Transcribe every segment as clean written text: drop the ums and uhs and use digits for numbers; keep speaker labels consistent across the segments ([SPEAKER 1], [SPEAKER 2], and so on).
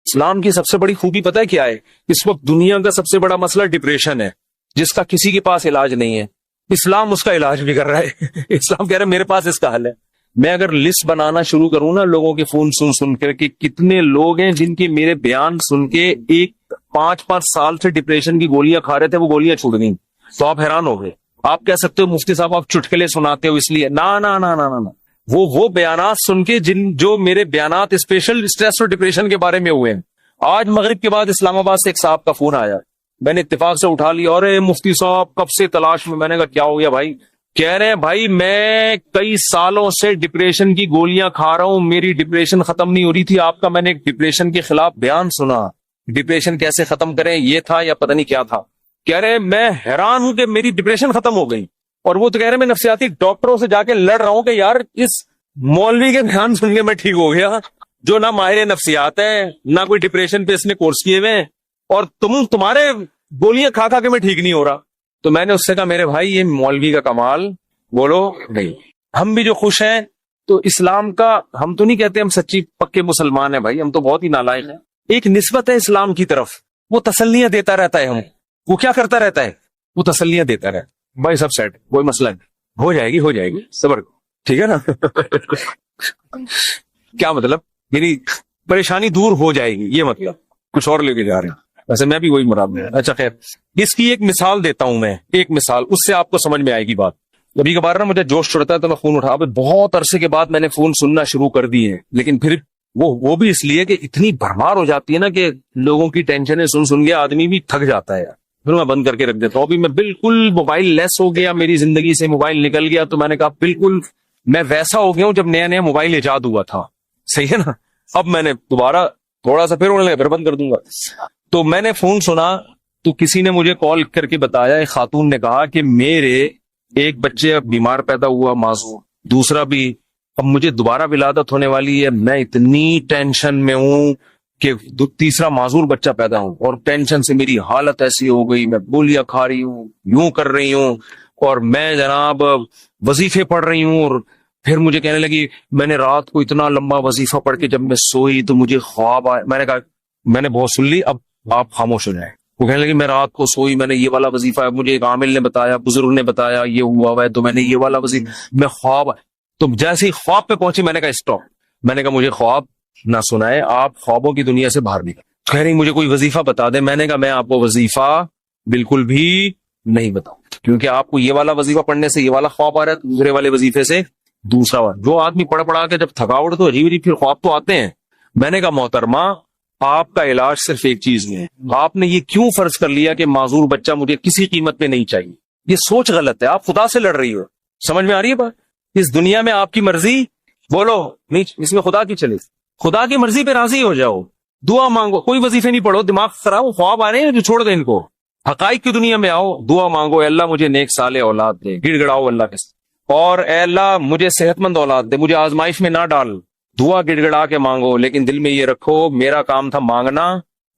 [SPEAKER 1] اسلام کی سب سے بڑی خوبی پتہ ہے کیا ہے؟ اس وقت دنیا کا سب سے بڑا مسئلہ ڈپریشن ہے، جس کا کسی کے پاس علاج نہیں ہے. اسلام اس کا علاج بھی کر رہا ہے. اسلام کہہ رہا ہے میرے پاس اس کا حل ہے. میں اگر لسٹ بنانا شروع کروں نا لوگوں کے فون سن کر کہ کتنے لوگ ہیں جن کے میرے بیان سن کے 5 سال سے ڈپریشن کی گولیاں کھا رہے تھے، وہ گولیاں چھوٹ گئیں، تو آپ حیران ہو گئے. آپ کہہ سکتے ہو مفتی صاحب آپ چٹکلے سناتے ہو اس لیے. نہ وہ بیانات سن کے جو میرے بیانات اسپیشل اسٹریس اور ڈپریشن کے بارے میں ہوئے ہیں. آج مغرب کے بعد اسلام آباد سے ایک صاحب کا فون آیا، میں نے اتفاق سے اٹھا لیا. اور مفتی صاحب کب سے تلاش میں. میں نے کہا کیا ہو گیا بھائی؟ کہہ رہے ہیں بھائی میں کئی سالوں سے ڈپریشن کی گولیاں کھا رہا ہوں، میری ڈپریشن ختم نہیں ہو رہی تھی. آپ کا میں نے ایک ڈپریشن کے خلاف بیان سنا، ڈپریشن کیسے ختم کریں یہ تھا یا پتہ نہیں کیا تھا. کہہ رہے میں حیران ہوں کہ میری ڈپریشن ختم ہو گئی. اور وہ تو کہہ رہے میں نفسیاتی ڈاکٹروں سے جا کے لڑ رہا ہوں کہ یار اس مولوی کے بیان سن کے میں ٹھیک ہو گیا، جو نہ ماہر نفسیات ہے نہ کوئی ڈپریشن پہ اس نے کورس کیے ہوئے، اور تمہارے گولیاں کھا کے میں ٹھیک نہیں ہو رہا. تو میں نے اس سے کہا میرے بھائی یہ مولوی کا کمال بولو نہیں. ہم بھی جو خوش ہیں تو اسلام کا، ہم تو نہیں کہتے ہم سچی پکے مسلمان ہیں بھائی، ہم تو بہت ہی نالائق ہیں. ایک نسبت ہے اسلام کی طرف، وہ تسلیاں دیتا رہتا ہے. وہ کیا کرتا رہتا ہے؟ وہ تسلیاں دیتا رہتا ہے. بھائی سب سیٹ، کوئی مسئلہ نہیں، ہو جائے گی صبر کو، ٹھیک ہے نا. کیا مطلب؟ یعنی پریشانی دور ہو جائے گی، یہ مطلب کچھ اور لے کے جا رہے ہیں. ویسے میں بھی وہی مراد میں. اچھا خیر، اس کی ایک مثال دیتا ہوں میں، ایک مثال، اس سے آپ کو سمجھ میں آئے گی بات. کبھی کبھار نا مجھے جوش چڑھتا ہے تو میں فون اٹھا، بہت عرصے کے بعد میں نے فون سننا شروع کر دیے ہیں، لیکن پھر وہ بھی اس لیے کہ اتنی بھرمار ہو جاتی ہے نا کہ لوگوں کی ٹینشنیں سن کے آدمی بھی تھک جاتا ہے. پھر میں بند کر کے رکھ دیتا ہوں. ابھی میں بالکل موبائل لیس ہو گیا، میری زندگی سے موبائل نکل گیا. تو میں نے کہا بالکل میں ویسا ہو گیا ہوں جب نیا موبائل ایجاد ہوا تھا. صحیح ہے نا؟ اب میں نے دوبارہ تھوڑا سا پھر بند کر دوں گا. تو میں نے فون سنا تو کسی نے مجھے کال کر کے بتایا، ایک خاتون نے کہا کہ میرے ایک بچے بیمار پیدا ہوا معذور، دوسرا بھی اب مجھے دوبارہ ولادت ہونے والی ہے، میں اتنی ٹینشن میں ہوں کہ تیسرا معذور بچہ پیدا ہوں، اور ٹینشن سے میری حالت ایسی ہو گئی، میں گولیاں کھا رہی ہوں، یوں کر رہی ہوں، اور میں جناب وظیفے پڑھ رہی ہوں. اور پھر مجھے کہنے لگی میں نے رات کو اتنا لمبا وظیفہ پڑھ کے جب میں سوئی تو مجھے خواب آئے. میں نے کہا میں نے بہت سن لی، اب آپ خاموش ہو جائیں. وہ کہنے لگی میں رات کو سوئی، میں نے یہ والا وظیفہ ہے، مجھے ایک عامل نے بتایا، بزرگ نے بتایا یہ ہوا ہے، تو میں نے یہ والا وظیفہ، میں خواب. تو جیسے ہی خواب پہ پہنچی میں نے کہا اسٹاپ. میں نے کہا مجھے خواب نہ سنائے، آپ خوابوں کی دنیا سے باہر نکل. کہہ رہی مجھے کوئی وظیفہ بتا دے. میں نے کہا میں آپ کو وظیفہ بالکل بھی نہیں بتاؤں، کیونکہ آپ کو یہ والا وظیفہ پڑھنے سے یہ والا خواب آ رہا ہے، دوسرے والے وظیفے سے دوسرا والا. جو آدمی پڑھ کے جب تھکاوٹ تو عجیب پھر خواب تو آتے ہیں. میں نے کہا محترمہ آپ کا علاج صرف ایک چیز میں ہے. آپ نے یہ کیوں فرض کر لیا کہ معذور بچہ مجھے کسی قیمت پہ نہیں چاہیے؟ یہ سوچ غلط ہے. آپ خدا سے لڑ رہی ہو. سمجھ میں آ رہی ہے بات؟ اس دنیا میں آپ کی مرضی بولو نہیں، اس میں خدا کی چلے. خدا کی مرضی پہ راضی ہو جاؤ، دعا مانگو، کوئی وظیفے نہیں پڑھو، دماغ خراب خواب آ رہے ہیں جو چھوڑ دیں ان کو. حقائق کی دنیا میں آؤ، دعا مانگو، اے اللہ مجھے نیک صالح اولاد دے، گڑ گڑاؤ اللہ کے ساتھ، اور اے اللہ مجھے صحت مند اولاد دے، مجھے آزمائش میں نہ ڈال. دعا گڑ گڑا کے مانگو، لیکن دل میں یہ رکھو میرا کام تھا مانگنا،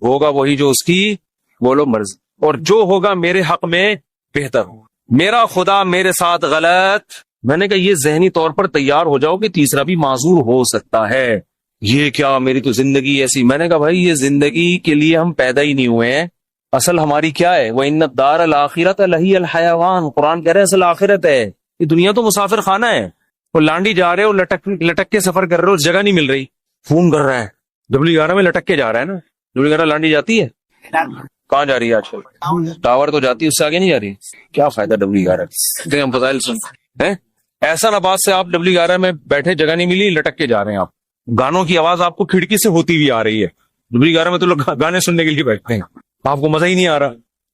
[SPEAKER 1] ہوگا وہی جو اس کی بولو مرضی، اور جو ہوگا میرے حق میں بہتر ہو. میرا خدا میرے ساتھ غلط. میں نے کہا یہ ذہنی طور پر تیار ہو جاؤ کہ تیسرا بھی معذور ہو سکتا ہے. یہ کیا میری تو زندگی ایسی. میں نے کہا بھائی یہ زندگی کے لیے ہم پیدا ہی نہیں ہوئے ہیں. اصل ہماری کیا ہے؟ وَإِنَّ الدَّارَ الْآخِرَةَ لَهِيَ الْحَيَوَانُ. قرآن کہہ رہے ہیں اصل آخرت ہے. یہ دنیا تو مسافر خانہ ہے. وہ لانڈی جا رہے ہو، لٹک کے سفر کر رہے ہو، جگہ نہیں مل رہی، فون کر رہا ہے. W11 میں لٹک کے جا رہا ہے نا. W11 لانڈی جاتی ہے؟ کہاں جا رہی ہے آج کل؟ ٹاور تو جاتی ہے، اس سے آگے نہیں جا رہی. کیا فائدہ W11 ہم فضائل سن. ایسا نباز سے آپ W11 میں بیٹھے، جگہ نہیں ملی، لٹک کے جا رہے ہیں. آپ گانوں کی آواز آپ کو کھڑکی سے ہوتی ہوئی آ رہی ہے. W11 میں تو لوگ گانے سننے کے لیے بیٹھتے ہیں، آپ کو مزہ ہی نہیں آ رہا.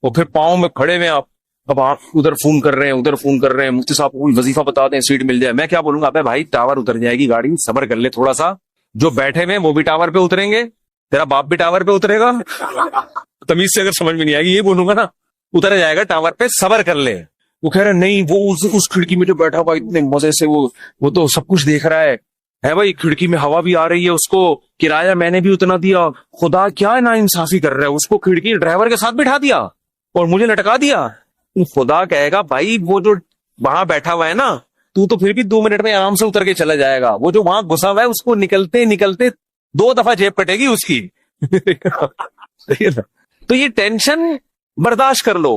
[SPEAKER 1] اور پھر پاؤں میں کھڑے ہوئے آپ، اب آپ ادھر فون کر رہے ہیں، ادھر فون کر رہے ہیں، مفتی صاحب کو کوئی وظیفہ بتا دیں، سیٹ مل جائے. میں کیا بولوں گا؟ ابے بھائی ٹاور اتر جائے گی گاڑی، صبر کر لے تھوڑا سا. جو بیٹھے ہوئے وہ بھی ٹاور پہ اتریں گے، تیرا باپ بھی ٹاور پہ اترے گا. تمیز سے اگر سمجھ میں نہیں آئے گی یہ بولوں گا نا، اتر جائے گا ٹاور پہ، صبر کر لے. وہ کہہ رہے نہیں، وہ اس کھڑکی میں جو بیٹھا ہوا اتنے مزے سے وہ تو سب کچھ دیکھ رہا ہے بھائی، کھڑکی میں ہوا بھی آ رہی ہے، اس کو کرایہ میں نے بھی اتنا دیا. خدا کیا نا انصافی کر رہا ہے، اس کو کھڑکی ڈرائیور کے ساتھ بٹھا دیا اور مجھے لٹکا دیا. خدا کہے گا بھائی وہ جو وہاں بیٹھا ہوا ہے نا، تو پھر بھی 2 منٹ میں آرام سے اتر کے چلا جائے گا. وہ جو وہاں گھسا ہوا ہے اس کو نکلتے 2 دفعہ جیب کٹے گی اس کی. تو یہ ٹینشن برداشت کر لو.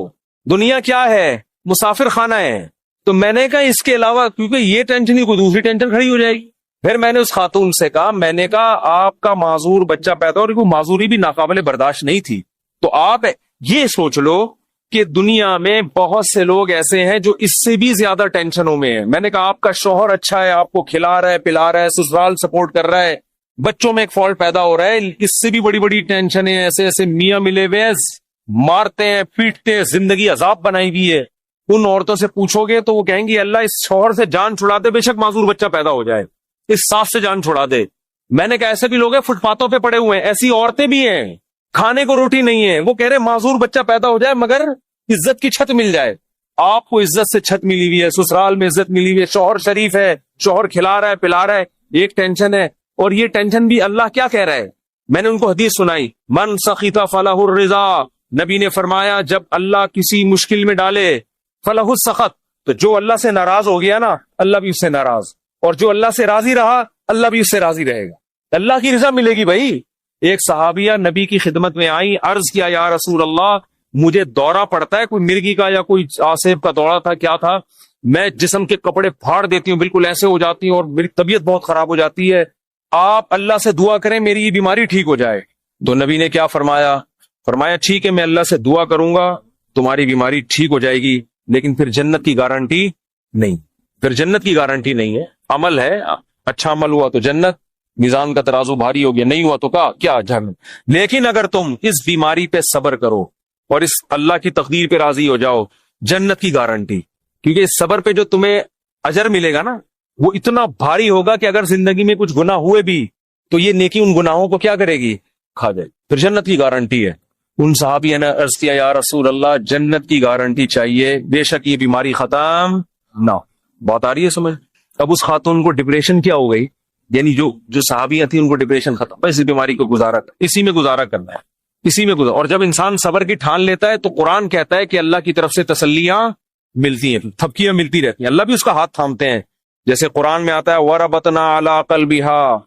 [SPEAKER 1] دنیا کیا ہے؟ مسافر خانہ ہے. تو میں نے کہا اس کے علاوہ کیونکہ یہ ٹینشن ہی کوئی دوسری ٹینشن کھڑی ہو جائے گی. پھر میں نے اس خاتون سے کہا، میں نے کہا آپ کا معذور بچہ پیدا ہو، اور معذوری بھی ناقابل برداشت نہیں تھی. تو آپ یہ سوچ لو کہ دنیا میں بہت سے لوگ ایسے ہیں جو اس سے بھی زیادہ ٹینشنوں میں ہیں. میں نے کہا آپ کا شوہر اچھا ہے، آپ کو کھلا رہا ہے پلا رہا ہے، سسرال سپورٹ کر رہا ہے، بچوں میں ایک فالٹ پیدا ہو رہا ہے، اس سے بھی بڑی بڑی ٹینشنیں. ایسے ایسے میاں ملے ہوئے مارتے ہیں پیٹتے ہیں، زندگی عذاب بنائی ہوئی ہے. ان عورتوں سے پوچھو گے تو وہ کہیں گی اللہ اس شوہر سے جان چھڑا دے، بے شک معذور بچہ پیدا ہو جائے، اس سانس سے جان چھڑا دے. میں نے کہا ایسے بھی لوگ ہیں فٹ پاتھوں پہ پڑے ہوئے ہیں، ایسی عورتیں بھی ہیں کھانے کو روٹی نہیں ہے، وہ کہہ رہے معذور بچہ پیدا ہو جائے مگر عزت کی چھت مل جائے. آپ کو عزت سے چھت ملی ہوئی ہے، سسرال میں عزت ملی ہوئی ہے، شوہر شریف ہے، شوہر کھلا رہا ہے پلا رہا ہے، ایک ٹینشن ہے. اور یہ ٹینشن بھی اللہ کیا کہہ رہا ہے؟ میں نے ان کو حدیث سنائی، من سخط فلہ الرضا. نبی نے فرمایا جب اللہ کسی مشکل میں ڈالے فلہ السخط، تو جو اللہ سے ناراض ہو گیا نا اللہ بھی اس سے ناراض، اور جو اللہ سے راضی رہا اللہ بھی اس سے راضی رہے گا. اللہ کی رضا ملے گی بھائی. ایک صحابیہ نبی کی خدمت میں آئی، عرض کیا یا رسول اللہ مجھے دورہ پڑتا ہے، کوئی مرگی کا یا کوئی آصف کا دورہ تھا کیا تھا، میں جسم کے کپڑے پھاڑ دیتی ہوں، بالکل ایسے ہو جاتی ہوں اور میری طبیعت بہت خراب ہو جاتی ہے، آپ اللہ سے دعا کریں میری یہ بیماری ٹھیک ہو جائے. تو نبی نے کیا فرمایا؟ فرمایا ٹھیک ہے میں اللہ سے دعا کروں گا تمہاری بیماری ٹھیک ہو جائے گی، لیکن پھر جنت کی گارنٹی نہیں. پھر جنت کی گارنٹی نہیں ہے. عمل ہے، اچھا عمل ہوا تو جنت، میزان کا ترازو بھاری ہو گیا، نہیں ہوا تو کیا جہنم. لیکن اگر تم اس بیماری پہ صبر کرو اور اس اللہ کی تقدیر پہ راضی ہو جاؤ، جنت کی گارنٹی. کیونکہ اس صبر پہ جو تمہیں اجر ملے گا نا وہ اتنا بھاری ہوگا کہ اگر زندگی میں کچھ گناہ ہوئے بھی تو یہ نیکی ان گناہوں کو کیا کرے گی؟ کھا جائے. پھر جنت کی گارنٹی ہے. ان صحابی نے عرض کیا یا رسول اللہ جنت کی گارنٹی چاہیے، بے شک یہ بیماری ختم نہ. بات آ رہی ہے سمجھ؟ اب اس خاتون کو ڈپریشن کیا ہو گئی، یعنی جو صحابیاں تھیں ان کو ڈپریشن ختم، بس اس بیماری کو اسی میں گزارا کرنا ہے، اسی میں گزارا. اور جب انسان صبر کی ٹھان لیتا ہے تو قرآن کہتا ہے کہ اللہ کی طرف سے تسلیاں ملتی ہیں، تھپکیاں ملتی رہتی ہیں، اللہ بھی اس کا ہاتھ تھامتے ہیں. جیسے قرآن میں آتا ہے وَرَبَطْنَا عَلَىٰ قَلْبِهَا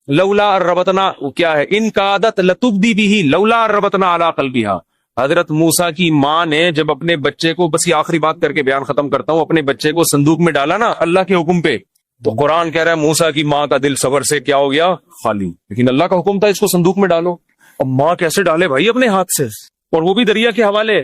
[SPEAKER 1] لولا الربطنا، کیا ہے ان کا عادت لتبدی بھی لولا الربطنا علی قلبها. حضرت موسیٰ کی ماں نے جب اپنے بچے کو، بس یہ آخری بات کر کے بیان ختم کرتا ہوں، اپنے بچے کو صندوق میں ڈالا نا اللہ کے حکم پہ، تو قرآن کہہ رہا ہے موسیٰ کی ماں کا دل صبر سے کیا ہو گیا؟ خالی. لیکن اللہ کا حکم تھا اس کو صندوق میں ڈالو. اب ماں کیسے ڈالے بھائی اپنے ہاتھ سے، اور وہ بھی دریا کے حوالے.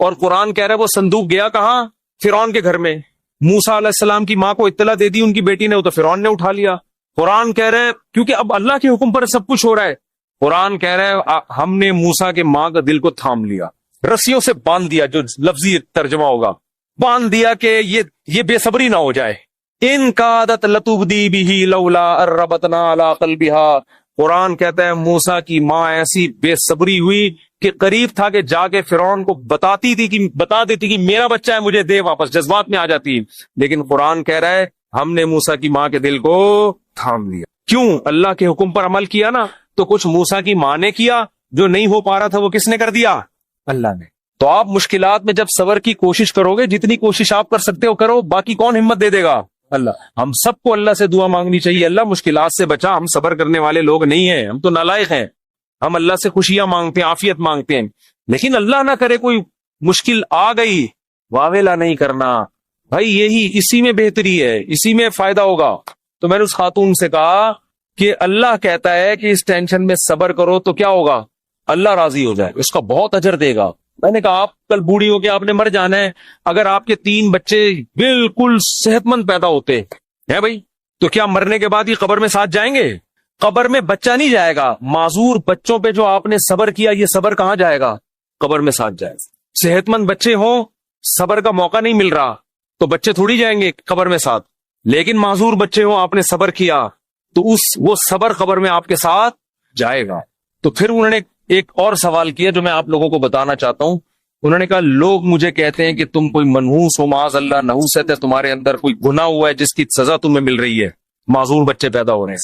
[SPEAKER 1] اور قرآن کہہ رہا ہے وہ صندوق گیا کہاں؟ فرعون کے گھر میں. موسیٰ علیہ السلام کی ماں کو اطلاع دے دی ان کی بیٹی نے، تو فرعون نے اٹھا لیا. قرآن کہہ رہے کیونکہ اب اللہ کے حکم پر سب کچھ ہو رہا ہے. قرآن کہہ رہے ہم نے موسیٰ کے ماں کا دل کو تھام لیا، رسیوں سے باندھ دیا، جو لفظی ترجمہ ہوگا باندھ دیا کہ یہ بے صبری نہ ہو جائے. ان کا عادت لتبدی بھی لولا الربطنا علی قلبها. قرآن کہتا ہے موسیٰ کی ماں ایسی بے صبری ہوئی کہ قریب تھا کہ جا کے فرعون کو بتا دیتی کہ میرا بچہ ہے مجھے دے واپس، جذبات میں آ جاتی. لیکن قرآن کہہ رہا ہے ہم نے موسیٰ کی ماں کے دل کو تھام لیا. کیوں؟ اللہ کے حکم پر عمل کیا نا. تو کچھ موسیٰ کی ماں نے کیا، جو نہیں ہو پا رہا تھا وہ کس نے کر دیا؟ اللہ نے. تو آپ مشکلات میں جب صبر کی کوشش کرو گے، جتنی کوشش آپ کر سکتے ہو کرو، باقی کون ہمت دے دے گا؟ اللہ. ہم سب کو اللہ سے دعا مانگنی چاہیے، اللہ مشکلات سے بچا. ہم صبر کرنے والے لوگ نہیں ہیں، ہم تو نالائق ہیں. ہم اللہ سے خوشیاں مانگتے ہیں، عافیت مانگتے ہیں، لیکن اللہ نہ کرے کوئی مشکل آ گئی، واویلا نہیں کرنا بھائی. یہی اسی میں بہتری ہے، اسی میں فائدہ ہوگا. تو میں نے اس خاتون سے کہا کہ اللہ کہتا ہے کہ اس ٹینشن میں صبر کرو تو کیا ہوگا؟ اللہ راضی ہو جائے، اس کا بہت اجر دے گا. میں نے کہا آپ کل بوڑھی ہو کے آپ نے مر جانا ہے، اگر آپ کے 3 بچے بالکل صحت مند پیدا ہوتے ہیں بھائی، تو کیا مرنے کے بعد یہ قبر میں ساتھ جائیں گے؟ قبر میں بچہ نہیں جائے گا. معذور بچوں پہ جو آپ نے صبر کیا، یہ صبر کہاں جائے گا؟ قبر میں ساتھ جائے. صحت مند بچے ہوں، صبر کا موقع نہیں مل رہا تو بچے تھوڑی جائیں گے قبر میں ساتھ. لیکن معذور بچے ہوں، آپ نے صبر کیا تو وہ صبر قبر میں آپ کے ساتھ جائے گا. تو پھر انہوں نے ایک اور سوال کیا جو میں آپ لوگوں کو بتانا چاہتا ہوں. انہوں نے کہا لوگ مجھے کہتے ہیں کہ تم کوئی منحوس ہو، معاذ اللہ نحوست ہے، تمہارے اندر کوئی گناہ ہوا ہے جس کی سزا تمہیں مل رہی ہے، معذور بچے پیدا ہو رہے ہیں.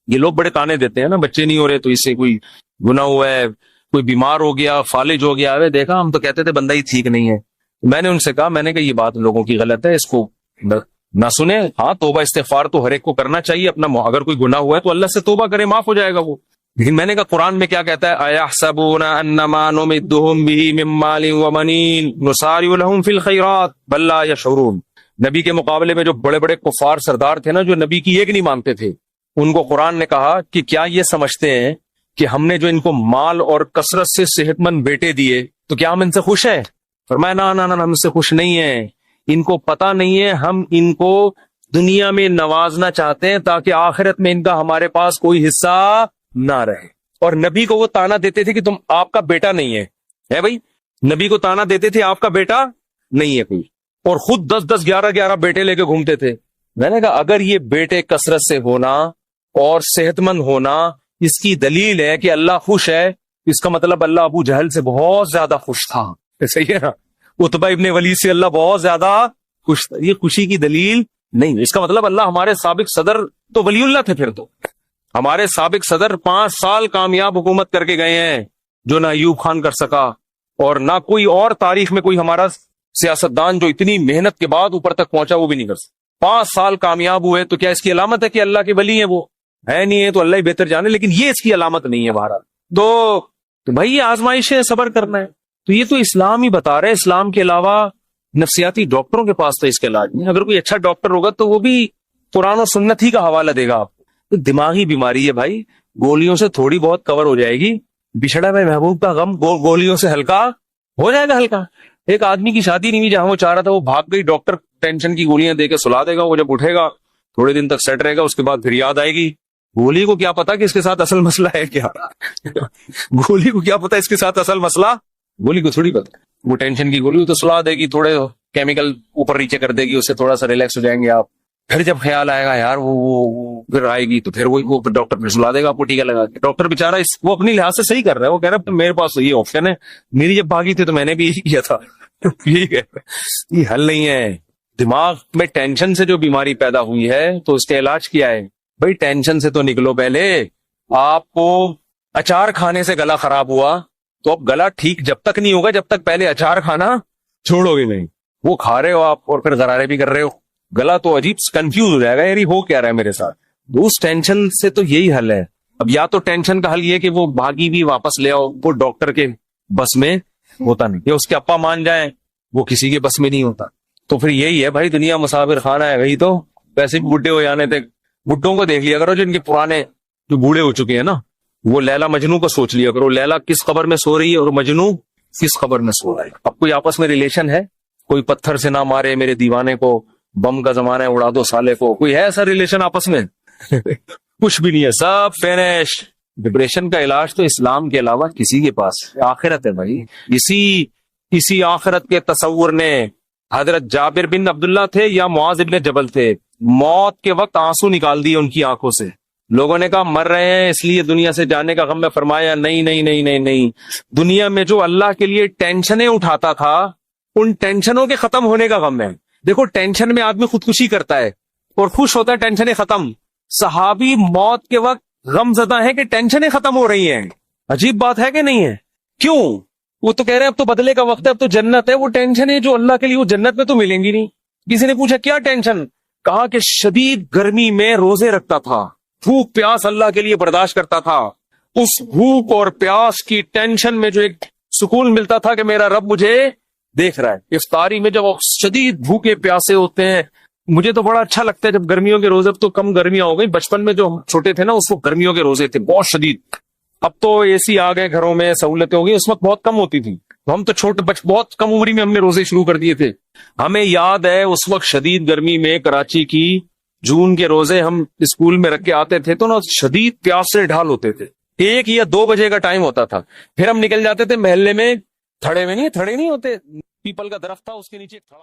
[SPEAKER 1] یہ لوگ بڑے تانے دیتے ہیں نا، بچے نہیں ہو رہے تو اس سے کوئی گناہ ہوا ہے، کوئی بیمار ہو گیا، فالج ہو گیا. دیکھا ہم تو کہتے تھے بندہ ہی ٹھیک نہیں ہے. میں نے ان سے کہا، میں نے کہا یہ بات لوگوں کی غلط ہے، اس کو نہ سنیں. ہاں توبہ استغفار تو ہر ایک کو کرنا چاہیے اپنا، اگر کوئی گناہ ہوا ہے تو اللہ سے توبہ کرے، معاف ہو جائے گا وہ. لیکن میں نے کہا قرآن میں کیا کہتا ہے؟ اَيَحْسَبُونَ أَنَّمَا نُمِدُّهُم بِهِ مِن مَّالٍ وَبَنِينَ نُسَارِعُ لَهُمْ فِي الْخَيْرَاتِ بَل لَّا يَشْعُرُونَ. نبی کے مقابلے میں جو بڑے بڑے کفار سردار تھے نا، جو نبی کی ایک نہیں مانتے تھے، ان کو قرآن نے کہا کہ کیا یہ سمجھتے ہیں کہ ہم نے جو ان کو مال اور کثرت سے صحت مند بیٹے دیے تو کیا ہم ان سے خوش ہیں؟ فرمایا نا ہم ان سے خوش نہیں ہیں. ان کو پتا نہیں ہے ہم ان کو دنیا میں نوازنا چاہتے ہیں تاکہ آخرت میں ان کا ہمارے پاس کوئی حصہ نہ رہے. اور نبی کو وہ تانا دیتے تھے کہ تم آپ کا بیٹا نہیں ہے بھائی. نبی کو تانا دیتے تھے آپ کا بیٹا نہیں ہے کوئی، اور خود 10 11 بیٹے لے کے گھومتے تھے. میں نے کہا اگر یہ بیٹے کثرت سے ہونا اور صحت مند ہونا اس کی دلیل ہے کہ اللہ خوش ہے، اس کا مطلب اللہ ابو جہل سے بہت زیادہ خوش تھا. صحیح ہے نا؟ عتبہ ابن ولید سے اللہ بہت زیادہ خوش تھا. یہ خوشی کی دلیل نہیں. اس کا مطلب اللہ ہمارے سابق صدر تو ولی اللہ تھے. پھر تو ہمارے سابق صدر 5 سال کامیاب حکومت کر کے گئے ہیں، جو نہ ایوب خان کر سکا اور نہ کوئی اور تاریخ میں کوئی ہمارا سیاستدان جو اتنی محنت کے بعد اوپر تک پہنچا وہ بھی نہیں کر سکتا. 5 سال کامیاب ہوئے تو کیا اس کی علامت ہے کہ اللہ کے ولی ہیں؟ وہ ہے نہیں ہے تو اللہ ہی بہتر جانے، لیکن یہ اس کی علامت نہیں ہے. بہرحال تو بھائی یہ آزمائش ہے، صبر کرنا ہے. تو یہ تو اسلام ہی بتا رہے. اسلام کے علاوہ نفسیاتی ڈاکٹروں کے پاس تو اس کے علاج نہیں. اگر کوئی اچھا ڈاکٹر ہوگا تو وہ بھی قرآن و سنت ہی کا حوالہ دے گا آپ کو. تو دماغی بیماری ہے بھائی، گولیوں سے تھوڑی بہت کور ہو جائے گی. بچھڑا ہوئے محبوب کا غم گولیوں سے ہلکا ہو جائے گا. ہلکا ایک آدمی کی شادی نہیں ہوئی جہاں وہ چاہ رہا تھا، وہ بھاگ گئی، ڈاکٹر ٹینشن کی گولیاں دے کے سلا دے گا. وہ جب اٹھے گا تھوڑے دن تک سیٹ رہے گا، اس کے بعد پھر یاد آئے گی. گولی کو کیا پتا کہ اس کے ساتھ اصل مسئلہ ہے کیا. گولی کو کیا پتا اس کے ساتھ اصل مسئلہ، گولی کو تھوڑی پتا. وہ ٹینشن کی گولی تو سلا دے گی، تھوڑے کیمیکل اوپر نیچے کر دے گی، اس سے تھوڑا سا ریلیکس ہو جائیں گے آپ. پھر جب خیال آئے گا یار وہ پھر آئے گی تو پھر وہ ڈاکٹر پھر سلا دے گا آپ کو ٹیکا لگا کے. ڈاکٹر بےچارا وہ اپنی لحاظ سے صحیح کر رہا ہے. وہ کہہ رہا ہے میرے پاس تو یہ آپشن ہے، میری جب بھاگی تھی تو میں نے بھی یہی کیا تھا. یہ حل نہیں ہے. دماغ میں ٹینشن سے جو بیماری پیدا ہوئی ہے تو اس کا علاج کیا ہے بھائی؟ ٹینشن سے تو نکلو. پہلے آپ کو اچار کھانے سے گلا خراب ہوا تو اب گلا ٹھیک جب تک نہیں ہوگا جب تک پہلے اچار کھانا چھوڑو گے نہیں. وہ کھا رہے ہو آپ اور پھر غرارے بھی کر رہے ہو، گلا تو عجیب کنفیوز ہو جائے گا، یار ہو کیا رہا ہے میرے ساتھ. اس ٹینشن سے تو یہی حل ہے. اب یا تو ٹینشن کا حل یہ کہ وہ بھاگی بھی واپس لے آؤ، وہ ڈاکٹر کے بس میں ہوتا نہیں. یا اس کے ابا مان جائیں، وہ کسی کے بس میں نہیں ہوتا. تو پھر یہی ہے بھائی، دنیا مسافر خانہ ہے. وہی تو ویسے بھی بڈھے ہو جانے تھے. بڈھوں کو دیکھ لیا کرو جو ان کے پرانے جو بوڑھے ہو چکے ہیں نا، وہ لیلا مجنو کو سوچ لیا کرو. لیلا کس قبر میں سو رہی ہے اور مجنو کس قبر میں سو رہا ہے. اب کوئی آپس میں ریلیشن ہے؟ کوئی پتھر سے نہ مارے میرے دیوانے کو، بم کا زمانہ ہے اڑا دو سالے کو. کوئی ہے ایسا ریلیشن آپس میں؟ کچھ بھی نہیں ہے، سب فینش. ڈپریشن کا علاج تو اسلام کے علاوہ کسی کے پاس آخرت ہے بھائی. اسی آخرت کے تصور نے حضرت جابر بن عبداللہ تھے یا معاذ بن جبل تھے، موت کے وقت آنسو نکال دیے ان کی آنکھوں سے. لوگوں نے کہا مر رہے ہیں اس لیے دنیا سے جانے کا غم میں. فرمایا نہیں نہیں نہیں نہیں نہیں، دنیا میں جو اللہ کے لیے ٹینشنیں اٹھاتا تھا ان ٹینشنوں کے ختم ہونے کا غم ہے. دیکھو ٹینشن میں آدمی خودکشی کرتا ہے اور خوش ہوتا ہے ٹینشنیں ختم. صحابی موت کے وقت غم زدہ ہے کہ ٹینشنیں ختم ہو رہی ہیں. عجیب بات ہے کہ نہیں ہے؟ کیوں؟ وہ تو کہہ رہے ہیں اب تو بدلے کا وقت ہے، اب تو جنت ہے. وہ ٹینشن ہے جو اللہ کے لیے وہ جنت میں تو ملیں گی نہیں. کسی نے پوچھا کیا ٹینشن؟ کہا کہ شدید گرمی میں روزے رکھتا تھا، بھوک پیاس اللہ کے لیے برداشت کرتا تھا. اس بھوک اور پیاس کی ٹینشن میں جو ایک سکون ملتا تھا کہ میرا رب مجھے دیکھ رہا ہے. افطاری میں جب شدید بھوکے پیاسے ہوتے ہیں، مجھے تو بڑا اچھا لگتا ہے جب گرمیوں کے روزے، اب تو کم گرمیاں ہو گئی، بچپن میں جو ہم چھوٹے تھے نا اس وقت گرمیوں کے روزے تھے بہت شدید. اب تو اے سی آ گئے گھروں میں، سہولتیں ہو گئی، اس وقت بہت کم ہوتی تھی. ہم تو چھوٹے بہت کم عمری میں ہم نے روزے شروع کر دیے تھے. ہمیں یاد ہے اس وقت شدید گرمی میں کراچی کی جون کے روزے ہم اسکول میں رکھ کے آتے تھے تو نا شدید پیاس سے ڈھال ہوتے تھے. 1 یا 2 بجے کا ٹائم ہوتا تھا، پھر ہم نکل جاتے تھے محلے میں. تھڑے نہیں ہوتے، پیپل کا درخت تھا اس کے نیچے کھڑا